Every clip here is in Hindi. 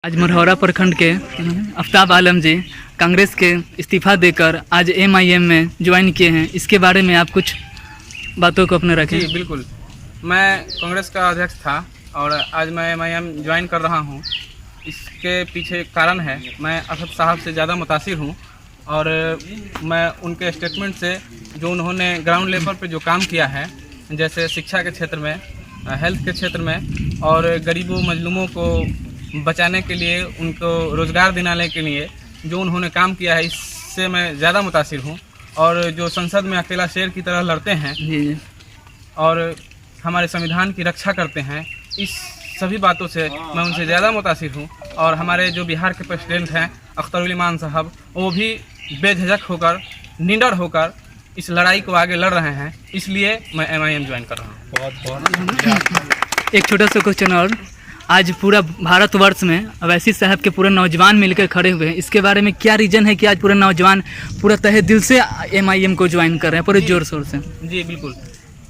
आज मरहौरा प्रखंड के आफ्ताब आलम जी कांग्रेस के इस्तीफा देकर आज एमआईएम में ज्वाइन किए हैं। इसके बारे में आप कुछ बातों को अपने रखें। जी बिल्कुल, मैं कांग्रेस का अध्यक्ष था और आज मैं एमआईएम ज्वाइन कर रहा हूं। इसके पीछे कारण है, मैं असद साहब से ज़्यादा मुतासिर हूं और मैं उनके स्टेटमेंट से जो उन्होंने ग्राउंड लेवल पे जो काम किया है, जैसे शिक्षा के क्षेत्र में, हेल्थ के क्षेत्र में और गरीबों मजलूमों को बचाने के लिए, उनको रोज़गार दिलाने के लिए जो उन्होंने काम किया है, इससे मैं ज़्यादा मुतासिर हूँ। और जो संसद में अकेला शेर की तरह लड़ते हैं और हमारे संविधान की रक्षा करते हैं, इस सभी बातों से मैं उनसे ज़्यादा मुतासिर हूँ। और हमारे जो बिहार के प्रेसिडेंट हैं अख्तरुल इमान साहब, वो भी बेझिझक होकर, निडर होकर इस लड़ाई को आगे लड़ रहे हैं। इसलिए मैं एमआईएम ज्वाइन कर रहा हूँ। एक छोटा सा क्वेश्चन और, आज पूरा भारतवर्ष में अवैसी साहब के पूरे नौजवान मिलकर खड़े हुए हैं, इसके बारे में क्या रीज़न है कि आज पूरे नौजवान पूरा तहे दिल से एमआईएम को ज्वाइन कर रहे हैं, पूरे जोर शोर से? जी बिल्कुल,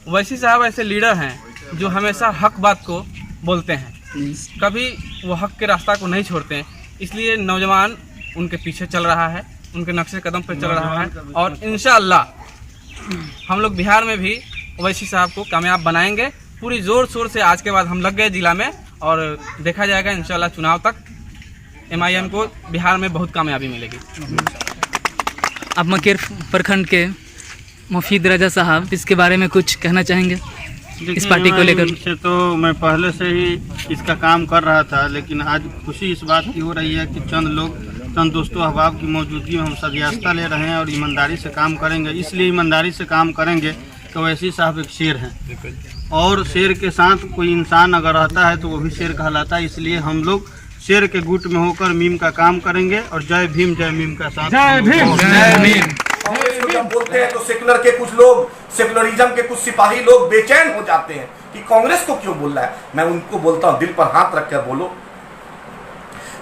अवैसी साहब ऐसे लीडर हैं जो हमेशा हक बात को बोलते हैं, कभी वो हक के रास्ता को नहीं छोड़ते हैं। इसलिए नौजवान उनके पीछे चल रहा है, उनके नक्शे कदम पर चल रहा है और इंशाअल्लाह हम लोग बिहार में भी अवैसी साहब को कामयाब बनाएंगे। पूरी ज़ोर शोर से आज के बाद हम लग गए जिला में और देखा जाएगा इंशाल्लाह चुनाव तक एमआईएम को बिहार में बहुत कामयाबी मिलेगी। अब मकेर प्रखंड के मुफीद रजा साहब, इसके बारे में कुछ कहना चाहेंगे इस पार्टी को लेकर? से तो मैं पहले से ही इसका काम कर रहा था, लेकिन आज खुशी इस बात की हो रही है कि चंद दोस्तों अहबाब की मौजूदगी में हम सदस्यता ले रहे हैं और ईमानदारी से काम करेंगे। इसलिए ईमानदारी से काम करेंगे कि अवैसी साहब एक शेर हैं और शेर के साथ कोई इंसान अगर रहता है तो वो भी शेर कहलाता है। इसलिए हम लोग शेर के गुट में होकर मीम का काम करेंगे और जय भीम जय मीम का साथ। जय भीम जय भीम। कांग्रेस को जब बोलते हैं तो सेकुलर के कुछ लोग, सेकुलरिज्म के कुछ सिपाही लोग बेचैन हो जाते हैं कि कांग्रेस को क्यों बोल रहा है। मैं उनको बोलता हूं, दिल पर हाथ रख कर बोलो।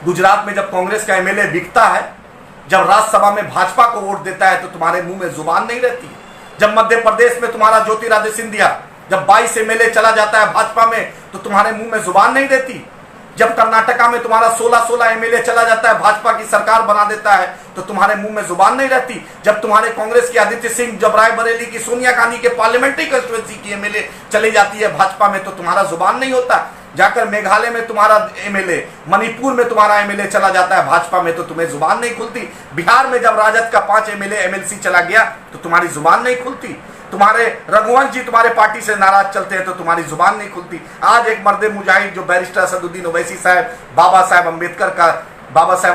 गुजरात में जब कांग्रेस का एमएलए बिकता है, जब राज्यसभा में भाजपा को वोट देता है, तो तुम्हारे मुंह में जुबान नहीं रहती है। जब मध्य प्रदेश में तुम्हारा ज्योतिरादित्य सिंधिया जब 22 एमएलए चला जाता है भाजपा में, तो तुम्हारे मुंह में जुबान नहीं रहती। जब कर्नाटका में तुम्हारा 16 एमएलए चला जाता है, भाजपा की सरकार बना देता है, तो तुम्हारे मुंह में जुबान नहीं रहती। जब तुम्हारे कांग्रेस की आदित्य सिंह, जब रायबरेली की सोनिया गांधी के पार्लियामेंट्री कंस्टिट्यूएंसी की एमएलए चली जाती है भाजपा में, तो तुम्हारा जुबान नहीं होता। जाकर मेघालय में तुम्हारा एमएलए, मणिपुर में तुम्हारा एमएलए चला जाता है भाजपा में, तो तुम्हें जुबान नहीं खुलती। बिहार में जब राजद का 5 एमएलए एमएलसी चला गया, तो तुम्हारी जुबान नहीं खुलती। तुम्हारे रघुवंश जी तुम्हारे पार्टी से नाराज चलते हैं, तो तुम्हारी जुबान नहीं खुलती। आज एक मर्दे मुजाहिद जो बैरिस्टर असदुद्दीन ओवैसी साहब, बाबा साहेब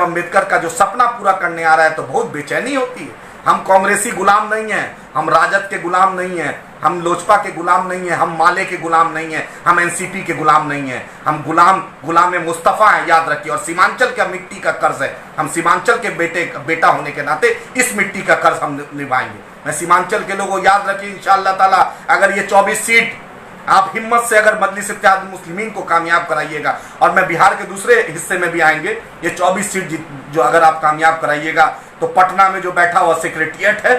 अम्बेडकर का जो सपना पूरा करने आ रहा है, तो बहुत बेचैनी होती है। हम कांग्रेसी गुलाम नहीं हैं, हम राजद के गुलाम नहीं हैं, हम लोजपा के गुलाम नहीं हैं, हम माले के गुलाम नहीं हैं, हम एनसीपी के गुलाम नहीं हैं। हम गुलाम मुस्तफ़ा हैं, याद रखिए। और सीमांचल का मिट्टी का कर्ज है, हम सीमांचल के बेटा होने के नाते इस मिट्टी का कर्ज हम निभाएंगे। मैं सीमांचल के लोगों को याद रखिए, इंशाअल्लाह ताला अगर ये 24 सीट आप हिम्मत से अगर मजलिस इत्तेहाद मुस्लिमीन को कामयाब कराइएगा, और मैं बिहार के दूसरे हिस्से में भी आएंगे, ये 24 सीट जो अगर आप कामयाब कराइएगा, तो पटना में जो बैठा हुआ सेक्रेटेरिएट है,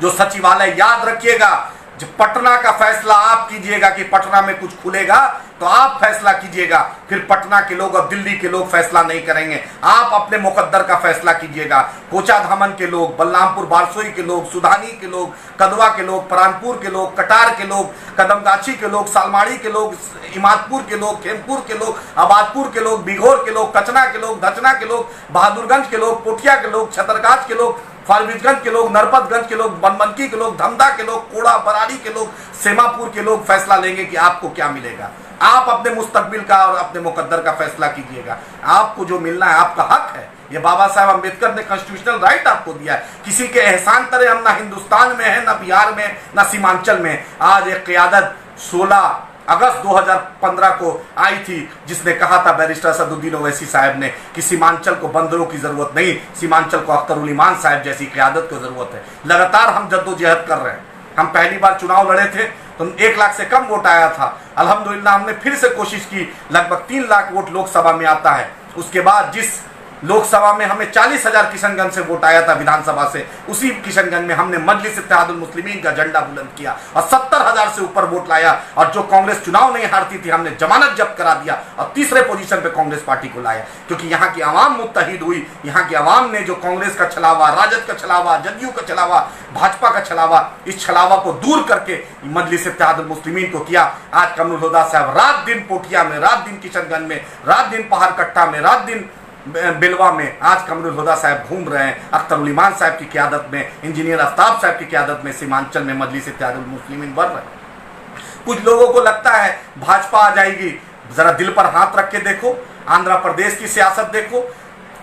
जो सचिवालय, याद रखिएगा, जब पटना का फैसला आप कीजिएगा कि पटना में कुछ खुलेगा, तो आप फैसला कीजिएगा, फिर पटना के लोग और दिल्ली के लोग फैसला नहीं करेंगे। आप अपने मुकद्दर का फैसला कीजिएगा। कोचाधामन के लोग, बलरामपुर बारसोई के लोग, सुधानी के लोग, कदवा के लोग, परानपुर के लोग, कटार के लोग, कदमगाछी के लोग, सालमाड़ी के लोग, इमादपुर के लोग, खेमपुर के लोग, आबादपुर के लोग, बिघोर के लोग, कचना के लोग, धचना के लोग, बहादुरगंज के लोग, पोठिया के लोग, छतरगाछ के लोग, फारबिसगंज के लोग, नरपतगंज के लोग, बनमनकी के लोग, धमदा के लोग, कोड़ा बराड़ी के लोग, सेमापुर के लोग फैसला लेंगे कि आपको क्या मिलेगा। आप अपने मुस्तकबिल का और अपने मुकद्दर का फैसला कीजिएगा। आपको जो मिलना है आपका हक है। ये बाबा साहब अम्बेडकर ने कॉन्स्टिट्यूशनल राइट आपको दिया है। किसी के एहसान तरह हम ना हिंदुस्तान में है, ना बिहार में, ना सीमांचल में। आज एक क़यादत 16 अगस्त 2015 को आई थी, जिसने कहा था बैरिस्टर असदुद्दीन ओवैसी साहब ने कि सीमांचल को बंदरों की जरूरत नहीं, सीमांचल को अख्तरुल इमान साहब जैसी क़यादत को जरूरत है। लगातार हम जद्दोजहद कर रहे हैं। हम पहली बार चुनाव लड़े थे तो 1 लाख से कम वोट आया था। अल्हम्दुलिल्लाह हमने फिर से कोशिश की, लगभग 3 लाख वोट लोकसभा में आता है। उसके बाद जिस लोकसभा में हमें 40,000 किशनगंज से वोट आया था, विधानसभा से। उसी किशनगंज में हमने मजलिस इत्तेहादुल मुस्लिमीन का झंडा बुलंद किया और 70,000 से ऊपर वोट लाया। और जो कांग्रेस चुनाव नहीं हारती थी, हमने जमानत जब्त करा दिया और तीसरे पोजीशन पे कांग्रेस पार्टी को लाया, क्योंकि यहाँ की आवाम मुत्तहिद हुई। यहाँ की आवाम ने जो कांग्रेस का छलावा, राजद का छलावा, जदयू का छलावा, भाजपा का छलावा, इस छलावा को दूर करके मजलिस इत्तेहादुल मुस्लिमीन को किया। आज कमरुल हुदा साहब रात दिन पोठिया में, रात दिन किशनगंज में, रात दिन पहाड़ कट्टा में, रात दिन बिलवा में, आज कमरुल हुदा साहब घूम रहे हैं। अख्तर उल ईमान साहब की क़यादत में, इंजीनियर आफ्ताब साहब की क़यादत में सीमांचल में मजलिस इत्तेहादुल मुस्लिमीन बढ़ रहे हैं। कुछ लोगों को लगता है भाजपा आ जाएगी, जरा दिल पर हाथ रख के देखो। आंध्र प्रदेश की सियासत देखो,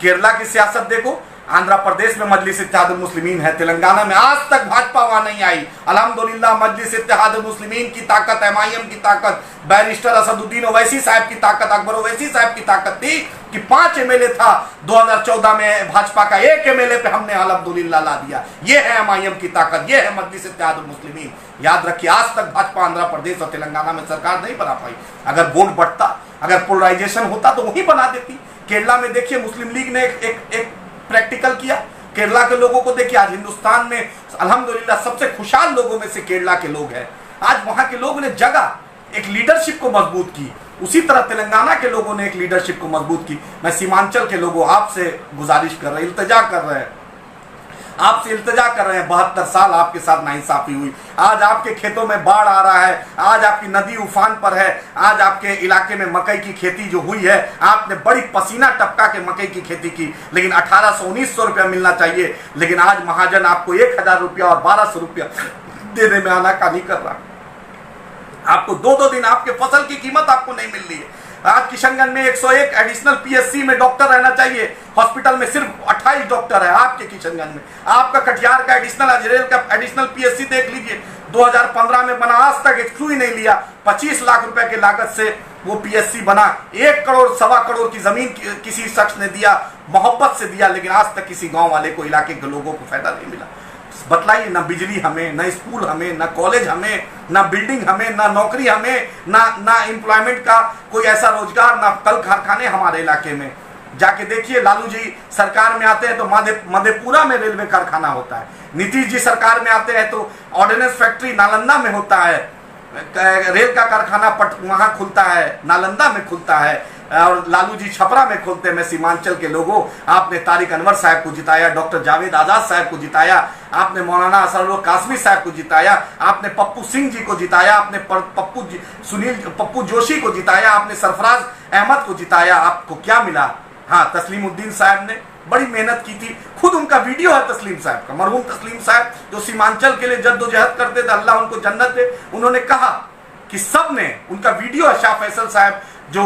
केरला की सियासत देखो। आंध्र प्रदेश में मजलिस इत्तेहादुल मुस्लिमीन है, तेलंगाना में आज तक भाजपा वहां नहीं आई। अल्हम्दुलिल्लाह मजलिस इत्तेहादुल मुस्लिमीन की ताकत, एमआईएम की ताकत, बैरिस्टर असदुद्दीन ओवैसी साहब की ताकत, अकबर ओवैसी साहब की ताकत थी कि 5 एमएलए था 2014 में भाजपा का, 1 एमएलए पे हमने अल्हम्दुलिल्लाह ला दिया। ये है एमआईएम की ताकत, ये है मजलिस इत्तेहादुल मुस्लिमीन। याद रखिए, आज तक भाजपा आंध्र प्रदेश और तेलंगाना में सरकार नहीं बना पाई। अगर वोट बढ़ता, अगर पोलराइजेशन होता तो वही बना देती। केरला में देखिए, मुस्लिम लीग ने एक प्रैक्टिकल किया। केरला के लोगों को देखिए, आज हिंदुस्तान में अल्हम्दुलिल्लाह सबसे खुशहाल लोगों में से केरला के लोग हैं। आज वहां के लोगों ने जगह एक लीडरशिप को मजबूत की। उसी तरह तेलंगाना के लोगों ने एक लीडरशिप को मजबूत की। मैं सीमांचल के लोगों आपसे गुजारिश कर रहे हैं, इल्तिजा कर रहे हैं, आपसे इल्तिजा कर रहे हैं। 72 साल आपके साथ नाइंसाफी हुई। आज आपके खेतों में बाढ़ आ रहा है, आज आपकी नदी उफान पर है, आज आपके इलाके में मकई की खेती जो हुई है, आपने बड़ी पसीना टपका के मकई की खेती की, लेकिन 1800-1900 रुपया मिलना चाहिए, लेकिन आज महाजन आपको 1000 रुपया और 1200 रुपया देने में आनाकानी कर रहा है। आपको 2-2 दिन आपके फसल की कीमत आपको नहीं मिल रही है। आज किशनगंज में 101 एडिशनल पीएससी में डॉक्टर रहना चाहिए, हॉस्पिटल में सिर्फ 28 डॉक्टर है आपके किशनगंज में। आपका कटिहार का एडिशनल, अजरेल का एडिशनल पीएससी देख लीजिए, 2015 में बना, आज तक एक क्लू ही नहीं लिया। 25 लाख रुपए की लागत से वो पीएससी बना। 1 करोड़ 1.25 करोड़ की जमीन किसी शख्स ने दिया, मोहब्बत से दिया, लेकिन आज तक किसी गांव वाले को, इलाके के लोगों को फायदा नहीं मिला। बतलाइए, ना बिजली हमें, ना स्कूल हमें, ना कॉलेज हमें, ना बिल्डिंग हमें, ना नौकरी हमें, ना एम्प्लॉयमेंट का कोई ऐसा रोजगार, ना कल कारखाने हमारे इलाके में। जाके देखिए, लालू जी सरकार में आते हैं तो मधेपुरा में रेलवे कारखाना होता है। नीतीश जी सरकार में आते हैं तो ऑर्डिनेंस फैक्ट्री नालंदा में होता है, रेल का कारखाना वहां खुलता है, नालंदा में खुलता है, और लालू जी छपरा में खोलते हैं। मैं सीमांचल के लोगों, आपने तारिक अनवर साहब को जिताया, डॉक्टर जावेद आजाद साहब को जिताया, आपने मौलाना असरुल्लाह कासमी साहब को जिताया, आपने पप्पू सिंह जी को जिताया, आपने पप्पू जोशी को जिताया, आपने सरफराज अहमद को जिताया। आपको क्या मिला? हाँ, तस्लीमुद्दीन साहब ने बड़ी मेहनत की थी, खुद उनका वीडियो है तस्लीम साहब का, मरहूम तस्लीम साहब जो सीमांचल के लिए जद्दोजहद करते थे, अल्लाह उनको जन्नत दे। उन्होंने कहा कि सब ने, उनका वीडियो है, शाह फैसल साहब जो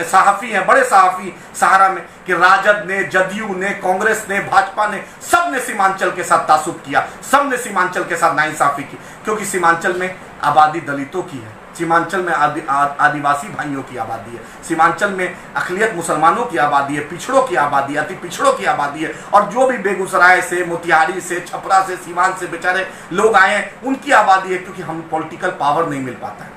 सहाफ़ी हैं, बड़े सहाफ़ी सहारा में, कि राजद ने, जदयू ने, कांग्रेस ने, भाजपा ने, सब ने सीमांचल के साथ तासुब किया, सब ने सीमांचल के साथ नाइंसाफ़ी की, क्योंकि सीमांचल में आबादी दलितों की है, सीमांचल में आदिवासी भाइयों की आबादी है, सीमांचल में अक़लियत मुसलमानों की आबादी है, पिछड़ों की आबादी है, अति पिछड़ों की आबादी है, और जो भी बेगूसराय से, मोतिहारी से, छपरा से, सीवान से बेचारे लोग आए हैं, उनकी आबादी है। क्योंकि हम पॉलिटिकल पावर नहीं मिल पाता है।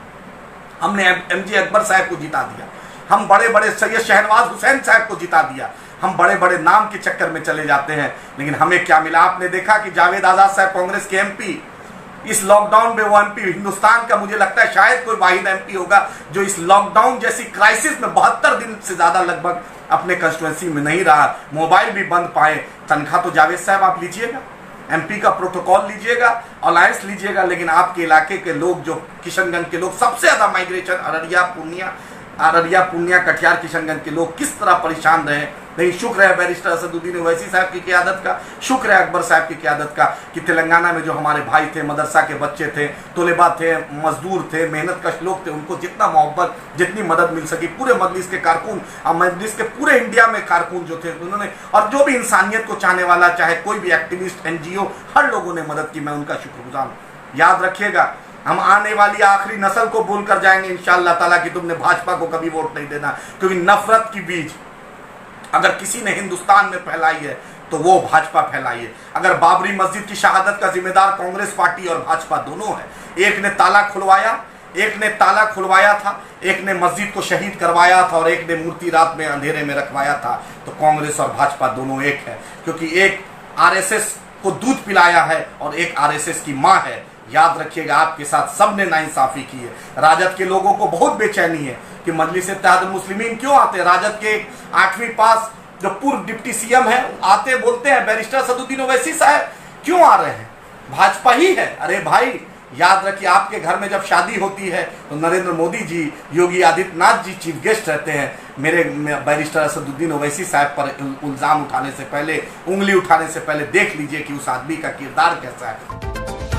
हमने एमजे अकबर साहब को जिता दिया, हम बड़े बड़े सैयद शहनवाज हुसैन साहब को जिता दिया, हम बड़े बड़े नाम के चक्कर में चले जाते हैं, लेकिन हमें क्या मिला? आपने देखा कि जावेद आजाद साहब कांग्रेस के एमपी, इस लॉकडाउन में वो एमपी हिंदुस्तान का, मुझे लगता है शायद कोई वाहिद एमपी होगा जो इस लॉकडाउन जैसी क्राइसिस में 72 दिन से ज्यादा लगभग अपने कंस्टिट्यूएंसी में नहीं रहा, मोबाइल भी बंद पाए। तनख्वाह तो जावेद साहब आप लीजिएगा, एमपी का प्रोटोकॉल लीजिएगा, अलायंस लीजिएगा, लेकिन आपके इलाके के लोग, जो किशनगंज के लोग, सबसे ज्यादा माइग्रेशन अररिया पूर्णिया कटिहार किशनगंज के लोग किस तरह परेशान रहे। लेकिन शुक्र है बैरिस्टर असदुद्दीन ओवैसी साहब की क़यादत का, शुक्र है अकबर साहब की क़यादत का, कि तेलंगाना में जो हमारे भाई थे, मदरसा के बच्चे थे, तोलेबा थे, मजदूर थे, मेहनत कश लोग थे, उनको जितना मोहब्बत, जितनी मदद मिल सकी, पूरे मजलिस के कारकुन और मजलिस के पूरे इंडिया में कारकुन जो थे उन्होंने, और जो भी इंसानियत को चाहने वाला, चाहे कोई भी एक्टिविस्ट, NGO, हर लोगों ने मदद की। मैं उनका शुक्रगुजार हूँ। याद रखिएगा, हम आने वाली आखिरी नस्ल को बोल कर जाएंगे इंशाअल्लाह ताला कि तुमने भाजपा को कभी वोट नहीं देना, क्योंकि नफरत की बीज अगर किसी ने हिंदुस्तान में फैलाई है तो वो भाजपा फैलाई है। अगर बाबरी मस्जिद की शहादत का जिम्मेदार कांग्रेस पार्टी और भाजपा दोनों है, एक ने ताला खुलवाया, एक ने ताला खुलवाया था, एक ने मस्जिद को शहीद करवाया था और एक ने मूर्ति रात में अंधेरे में रखवाया था। तो कांग्रेस और भाजपा दोनों एक है, क्योंकि एक आरएसएस को दूध पिलाया है और एक आरएसएस की मां है। याद रखिएगा, आपके साथ सबने नाइंसाफी की है। राजद के लोगों को बहुत बेचैनी है कि मजलिस-ए-इत्तेहादुल मुस्लिमीन क्यों आते हैं। राजद के 8वीं पास जो पूर्व डिप्टी सीएम है आते बोलते हैं बैरिस्टर असदुद्दीन ओवैसी साहब क्यों आ रहे हैं, भाजपा ही है। अरे भाई याद रखिए, आपके घर में जब शादी होती है तो नरेंद्र मोदी जी, योगी आदित्यनाथ जी चीफ गेस्ट रहते हैं। मेरे बैरिस्टर असदुद्दीन ओवैसी साहब पर इल्जाम उठाने से पहले, उंगली उठाने से पहले देख लीजिए कि उस आदमी का किरदार कैसा है।